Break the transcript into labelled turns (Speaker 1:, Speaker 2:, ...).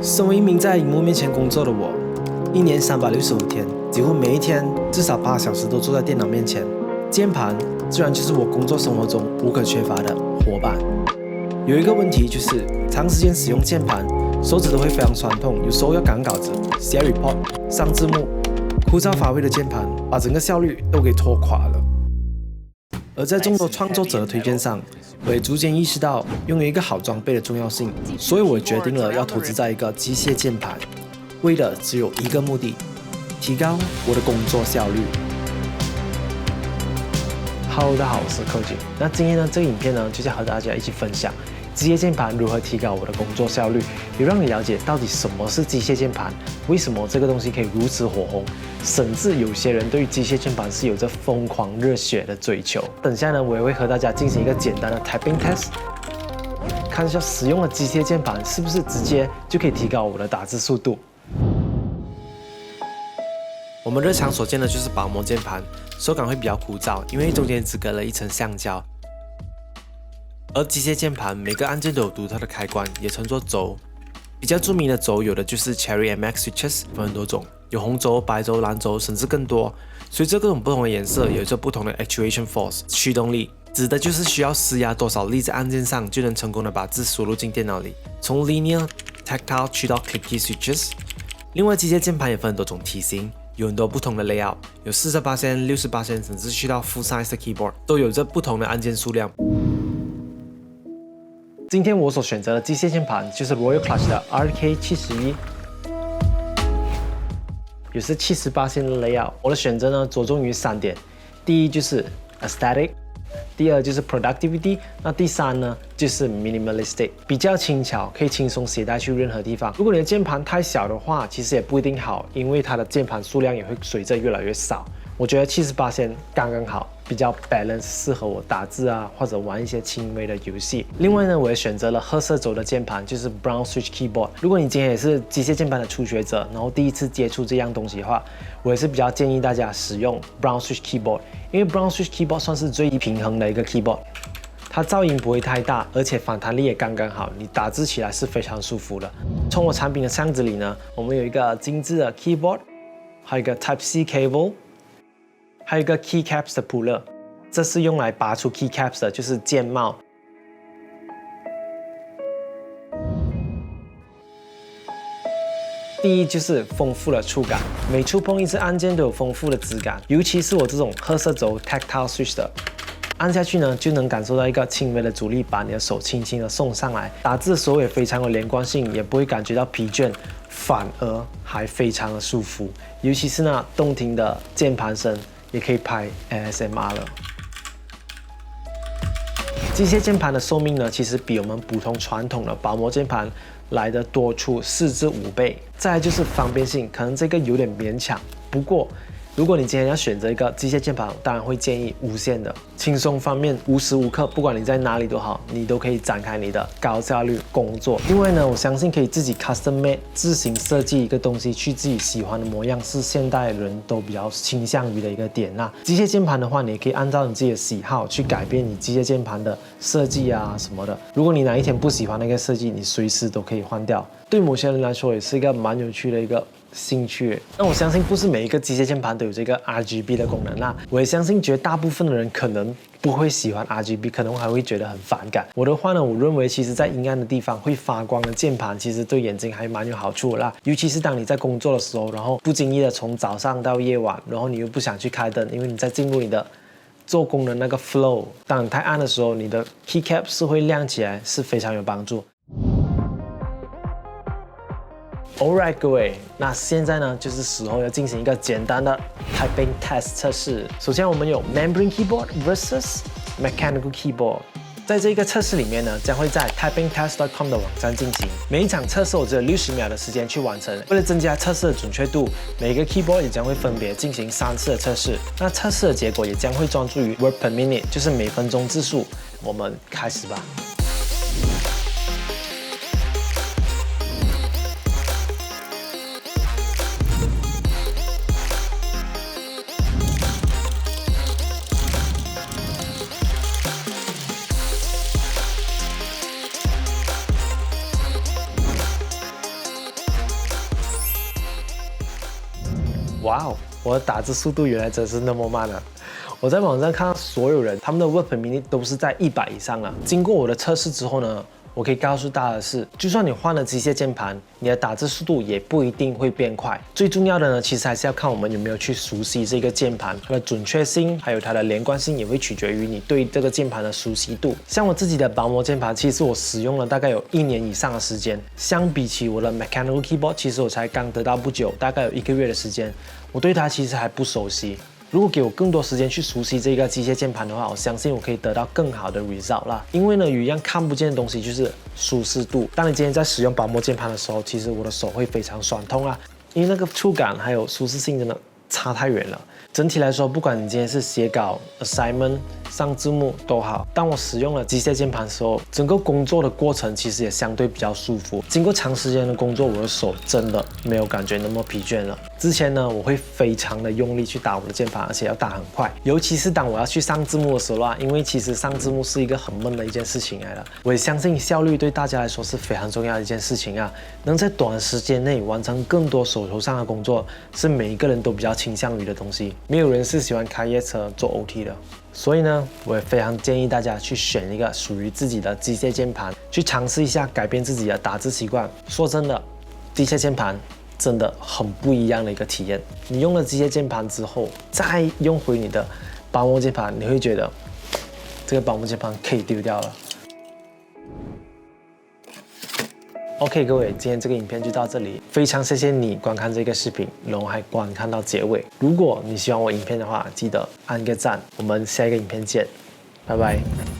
Speaker 1: 身为一名在荧幕面前工作的我，一年365天，几乎每一天至少8小时都坐在电脑面前。键盘自然就是我工作生活中无可缺乏的伙伴。有一个问题就是，长时间使用键盘，手指都会非常酸痛，有时候要赶稿子、写 report、上字幕，枯燥乏味的键盘把整个效率都给拖垮了。而在众多创作者的推荐上，我也逐渐意识到拥有一个好装备的重要性，所以我决定了要投资在一个机械键盘，为的只有一个目的：提高我的工作效率。Hello， 大家好，我是Koji。那今天呢，这个影片呢，就是和大家一起分享机械键盘如何提高我的工作效率，也让你了解到底什么是机械键盘，为什么这个东西可以如此火红，甚至有些人对于机械键盘是有着疯狂热血的追求。等下呢，我也会和大家进行一个简单的 typing test， 看一下使用了机械键盘是不是直接就可以提高我的打字速度。我们日常所见的就是薄膜键盘，手感会比较枯燥，因为中间只隔了一层橡胶。而机械键盘每个按键都有独特的开关，也称作轴。比较著名的轴有的就是 Cherry MX Switches， 分很多种，有红轴、白轴、蓝轴，甚至更多。随着各种不同的颜色，有着不同的 Actuation Force 驱动力，指的就是需要施压多少力在按键上，就能成功的把字输入进电脑里。从 Linear、Tactile 去到 Clicky Switches。另外，机械键盘也分很多种体型。有很多不同的 layout， 有48%、68%，甚至去到 full size 的 keyboard， 都有着不同的按键数量。今天我所选择的机械键盘就是 Royal Clutch 的 RK71， 也是78%的 layout。我的选择呢，着重于3点，第一就是 aesthetic， 第二就是 productivity， 那第三呢就是 minimalistic， 比较轻巧，可以轻松携带去任何地方。如果你的键盘太小的话，其实也不一定好，因为它的键盘数量也会随着越来越少。我觉得78%刚刚好，比较 balance， 适合我打字啊，或者玩一些轻微的游戏。另外呢，我也选择了褐色轴的键盘，就是 Brown Switch Keyboard。如果你今天也是机械键盘的初学者，然后第一次接触这样东西的话，我也是比较建议大家使用 Brown Switch Keyboard， 因为 Brown Switch Keyboard 算是最平衡的一个 keyboard。它噪音不会太大，而且反弹力也刚刚好，你打字起来是非常舒服的。从我产品的箱子里呢，我们有一个精致的 keyboard， 还有一个 Type-C cable， 还有一个 keycaps 的 puller， 这是用来拔出 keycaps 的，就是键帽。第一就是丰富的触感，每触碰一次按键都有丰富的质感，尤其是我这种褐色轴 Tactile Switch 的。按下去呢，就能感受到一个轻微的阻力，把你的手轻轻的送上来。打字的时候也非常有连贯性，也不会感觉到疲倦，反而还非常的舒服。尤其是那动听的键盘声，也可以拍 ASMR 了。机械键盘的寿命呢，其实比我们普通传统的薄膜键盘来的多出4至5倍。再来就是方便性，可能这个有点勉强，不过如果你今天要选择一个机械键盘，当然会建议无线的。轻松方面，无时无刻，不管你在哪里都好，你都可以展开你的高效率工作。另外呢，我相信可以自己 custom made 自行设计一个东西去自己喜欢的模样，是现代人都比较倾向于的一个点。那机械键盘的话，你也可以按照你自己的喜好去改变你机械键盘的设计啊什么的。如果你哪一天不喜欢那个设计，你随时都可以换掉。对某些人来说，也是一个蛮有趣的一个兴趣。那我相信不是每一个机械键盘都有这个 RGB 的功能，那我也相信绝大部分的人可能不会喜欢 RGB， 可能还会觉得很反感。我的话呢，我认为其实在阴暗的地方会发光的键盘，其实对眼睛还蛮有好处的啦。尤其是当你在工作的时候，然后不经意的从早上到夜晚，然后你又不想去开灯，因为你在进入你的做工的那个 flow。当你太暗的时候，你的 keycap 是会亮起来，是非常有帮助。Alright， 各位，那现在呢，就是时候要进行一个简单的 typing test 测试。首先，我们有 membrane keyboard versus mechanical keyboard。在这个测试里面呢，将会在 typingtest.com 的网站进行。每一场测试我只有60秒的时间去完成。为了增加测试的准确度，每个 keyboard 也将会分别进行3次的测试。那测试的结果也将会专注于 word per minute， 就是每分钟字数。我们开始吧。哇哦，我的打字速度原来真是那么慢啊！我在网上看到所有人他们的 word per minute 都是在100以上了。经过我的测试之后呢，我可以告诉大家的是，就算你换了机械键盘，你的打字速度也不一定会变快。最重要的呢，其实还是要看我们有没有去熟悉这个键盘，它的准确性还有它的连贯性也会取决于你对这个键盘的熟悉度。像我自己的薄膜键盘，其实我使用了大概有1年以上的时间，相比起我的 mechanical keyboard， 其实我才刚得到不久，大概有1个月的时间，我对它其实还不熟悉。如果给我更多时间去熟悉这个机械键盘的话，我相信我可以得到更好的 result 啦。因为呢，有一样看不见的东西就是舒适度。当你今天在使用薄膜键盘的时候，其实我的手会非常酸痛啊，因为那个触感还有舒适性真的差太远了。整体来说，不管你今天是写稿、assignment、上字幕都好，当我使用了机械键盘的时候，整个工作的过程其实也相对比较舒服。经过长时间的工作，我的手真的没有感觉那么疲倦了。之前呢，我会非常的用力去打我的键盘，而且要打很快，尤其是当我要去上字幕的时候啦，因为其实上字幕是一个很闷的一件事情来的。我也相信效率对大家来说是非常重要的一件事情啊，能在短时间内完成更多手头上的工作，是每一个人都比较倾向于的东西。没有人是喜欢开夜车做 OT 的。所以呢，我也非常建议大家去选一个属于自己的机械键盘，去尝试一下改变自己的打字习惯。说真的，机械键盘真的很不一样的一个体验。你用了机械键盘之后，再用回你的薄膜键盘，你会觉得这个薄膜键盘可以丢掉了。OK， 各位，今天这个影片就到这里，非常谢谢你观看这个视频，然后还观看到结尾。如果你喜欢我影片的话，记得按个赞，我们下一个影片见，拜拜。